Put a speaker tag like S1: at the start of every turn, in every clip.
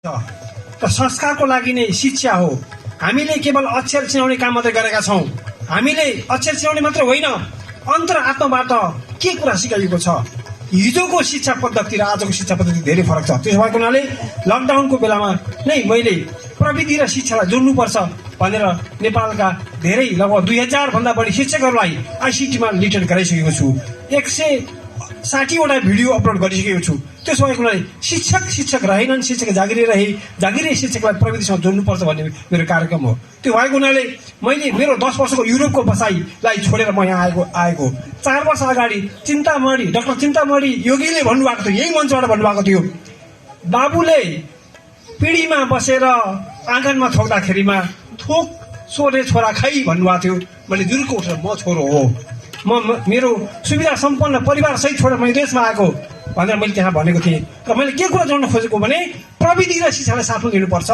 S1: र संस्कारको लागि नै शिक्षा हो। हामीले केवल अक्षर चिनाउने काम मात्रै गरेका छौँ। हामीले अक्षर चिनाउने मात्र होइन, अन्तर्आत्माबाट के कुरा सिकाइएको छ। हिजोको शिक्षा पद्धति र आजको शिक्षा पद्धति धेरै फरक छ। त्यसो भएको हुनाले लकडाउनको बेलामा नै मैले प्रविधि र शिक्षालाई जोड्नुपर्छ भनेर नेपालका धेरै लगभग 2000 भन्दा बढी शिक्षकहरूलाई आइसिटीमा लिटेड गराइसकेको छु। 160वटा भिडियो अपलोड गरिसकेको छु। त्यसो भएको हुनाले शिक्षक रहेनन्, शिक्षक जागिरै रहे, जागिरै शिक्षकलाई प्रविधिसँग जोड्नुपर्छ भन्ने मेरो कार्यक्रम हो। त्यो भएको हुनाले मैले मेरो 10 वर्षको युरोपको बसाइलाई छोडेर म यहाँ आएको 4 वर्ष अगाडि डाक्टर चिन्तामणि योगीले भन्नुभएको थियो, यही मञ्चबाट भन्नुभएको थियो, बाबुले पिँढीमा बसेर आँगनमा थोक्दाखेरिमा थोक सोरे छोरा खै भन्नुभएको थियो। मैले जुर्को उठेर म छोरो हो, मेरो सुविधा सम्पन्न परिवार सहित छोडेर मैले देशमा आएको भनेर मैले त्यहाँ भनेको थिएँ। र मैले के कुरा जोड्न खोजेको भने प्रविधि र शिक्षालाई साथमा लिनुपर्छ।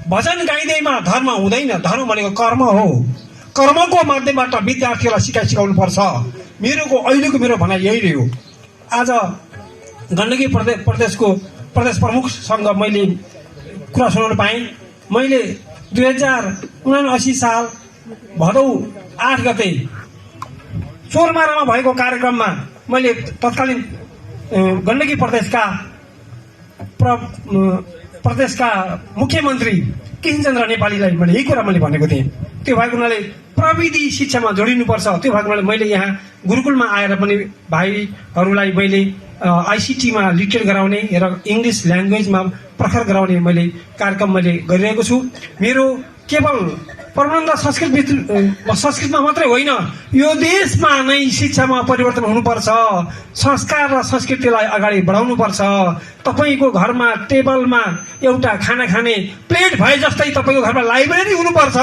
S1: भजन गाइदैमा धर्म हुँदैन, धर्म भनेको कर्म हो। कर्मको माध्यमबाट विद्यार्थीहरूलाई सिकाउनु पर्छ। अहिलेको मेरो भनाइ यही रह्यो। आज गण्डकी प्रदेशको प्रदेश प्रमुखसँग मैले कुरा सुनाउन पाएँ। मैले 2079 साल भदौ 8 गते चोरमारामा भएको कार्यक्रममा मैले तत्कालीन गण्डकी प्रदेशका मुख्यमन्त्री किशनचन्द्र नेपालीलाई मैले यही कुरा भनेको थिएँ। त्यो भएको हुनाले प्रविधि शिक्षामा जोडिनुपर्छ। त्यो भएको हुनाले मैले यहाँ गुरुकुलमा आएर पनि भाइहरूलाई मैले आइसिटीमा लिटेड गराउने र इङ्ग्लिस ल्याङ्ग्वेजमा प्रखर गराउने मैले कार्यक्रम गरिरहेको छु। मेरो केवल प्रबन्ध संस्कृतमा मात्रै होइन, यो देशमा नै शिक्षामा परिवर्तन हुनुपर्छ। संस्कार र संस्कृतिलाई अगाडि बढाउनुपर्छ। तपाईँको घरमा टेबलमा एउटा खाना खाने प्लेट भए जस्तै तपाईँको घरमा लाइब्रेरी हुनुपर्छ।